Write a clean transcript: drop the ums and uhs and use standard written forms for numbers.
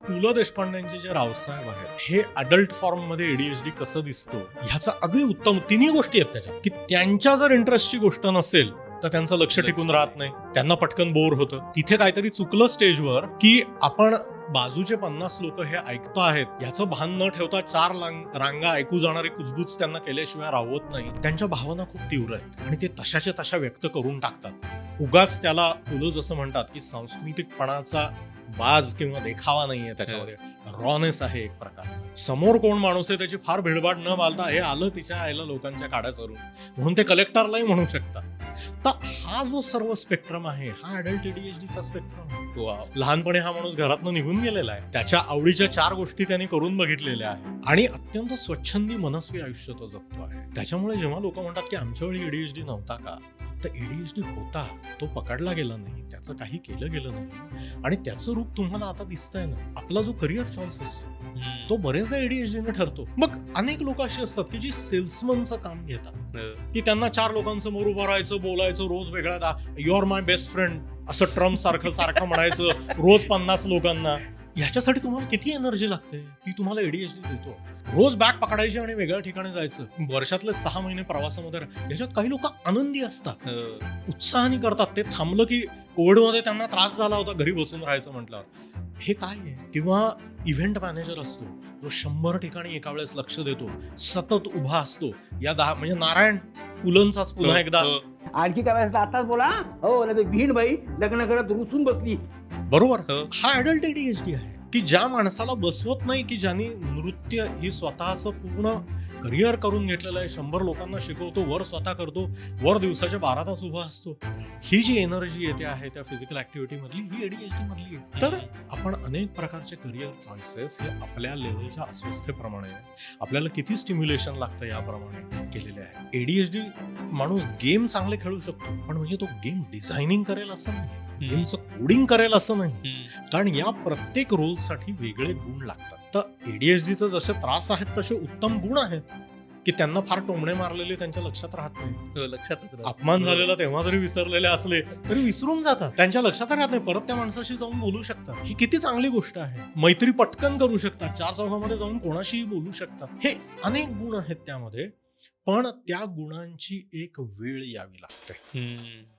पु ल देशपांडेंचे जे रावसाहेब आहेत हे अडल्ट फॉर्म मध्ये एडीएचडी कसं दिसतो ह्याचा अगदी उत्तम तिन्ही गोष्टी आहेत त्याच्यात की त्यांच्या जर इंटरेस्टची गोष्ट नसेल तर त्यांचं लक्ष टिकून राहत नाही, त्यांना पटकन बोर होतं. तिथे काहीतरी चुकलं स्टेजवर की आपण बाजूचे 50 लोक हे ऐकतो आहेत याचं भान न ठेवता 4 रांगा ऐकू जाणारी कुजबूज त्यांना केल्याशिवाय राहत नाही. त्यांच्या भावना खूप तीव्र आहेत आणि ते तशाच्या तशा व्यक्त करून टाकतात. उगाच त्याला पुलं जसं म्हणतात की सांस्कृतिकपणाचा बाज किंवा देखावा नाहीये त्याच्यामध्ये, रॉनेस आहे एक प्रकारचा. समोर कोण माणूस आहे त्याची फार भिडभाड न घालता हे आलं तिच्या आईला लोकांच्या काड्या चरून म्हणून ते कलेक्टरलाही म्हणू शकतात. तर हा जो सर्व स्पेक्ट्रम आहे हा अडल्ट एडीएचडीचा स्पेक्ट्रम आहे. लहानपणी हा माणूस घरातनं निघून गेलेला आहे, त्याच्या आवडीच्या 4 गोष्टी त्यांनी करून बघितलेल्या आहेत आणि अत्यंत स्वच्छंदी मनस्वी आयुष्य तो जगतो आहे. त्याच्यामुळे जेव्हा लोक म्हणतात की आमच्या वेळी एडीएचडी नव्हता का, तर एडीएचडी होता, तो पकडला गेला नाही, त्याचं काही केलं गेलं नाही आणि त्याचं रूप तुम्हाला आता दिसतंय ना. आपला जो करिअर चॉईस असतो तो बरेचदा एडीएचडीने ठरतो. मग अनेक लोक अशी असतात की जी सेल्समनचं काम घेतात की त्यांना 4 लोकांसमोर उभं राहायचं, बोलायचं, रोज वेगळ्या you are my best friend असं ट्रम्प सारखं म्हणायचं रोज 50 लोकांना. ह्याच्यासाठी तुम्हाला किती एनर्जी लागते ती तुम्हाला एडीएचडी देतो. रोज बॅग पकडायची आणि वेगळ्या ठिकाणी जायचं, वर्षातले 6 महिने प्रवासामध्ये. याच्यात काही लोक आनंदी असतात, उत्साहाने करतात. ते थांबलं की कोविडमध्ये त्यांना त्रास झाला होता घरी बसून राहायचं म्हटल्यावर. हे काय आहे? किंवा इव्हेंट मॅनेजर असतो जो 100 ठिकाणी एका वेळेस लक्ष देतो, सतत उभा असतो. या 10 म्हणजे नारायण पुलंचाच पुन्हा एकदा आणखी काय वेळेस आताच बोला. हो नाही तर भीण बाई लग्न करत रुसून बसली. बरोबर. हा अडल्ट एडीएचडी आहे की ज्या माणसाला बसवत नाही की ज्यांनी नृत्य ही स्वतःचं पूर्ण करिअर करून घेतलेलं आहे, 100 लोकांना शिकवतो, वर स्वतः करतो, वर दिवसाचे 12 तास उभा असतो. ही जी एनर्जी येते आहे त्या फिजिकल ऍक्टिव्हिटी मधली ही एडीएचडी मधली आहे. तर आपण अनेक प्रकारचे करिअर चॉईसेस हे आपल्या लेवलच्या अस्वस्थतेप्रमाणे, आपल्याला किती स्टिम्युलेशन लागतं याप्रमाणे केलेले आहे. एडीएचडी माणूस गेम चांगले खेळू शकतो पण म्हणजे तो गेम डिझायनिंग करेल असं नाही, गेमचं कोडिंग करेल असं नाही, कारण या प्रत्येक रोलसाठी वेगळे गुण लागतात. तर एडीएचडीचे जसे त्रास आहेत तसे उत्तम गुण आहेत की त्यांना फार टोमणे मारलेले त्यांच्या लक्षात राहत नाही, लक्षातच अपमान झालेला तेव्हा जरी विसरलेले असले तरी विसरून जातात, त्यांच्या लक्षात राहत नाही. परत त्या माणसाशी जाऊन बोलू शकतात, ही किती चांगली गोष्ट आहे. मैत्री पटकन करू शकतात, 4 चौघामध्ये जाऊन कोणाशीही बोलू शकतात. हे अनेक गुण आहेत त्यामध्ये, पण त्या गुणांची एक वेळ यावी लागते.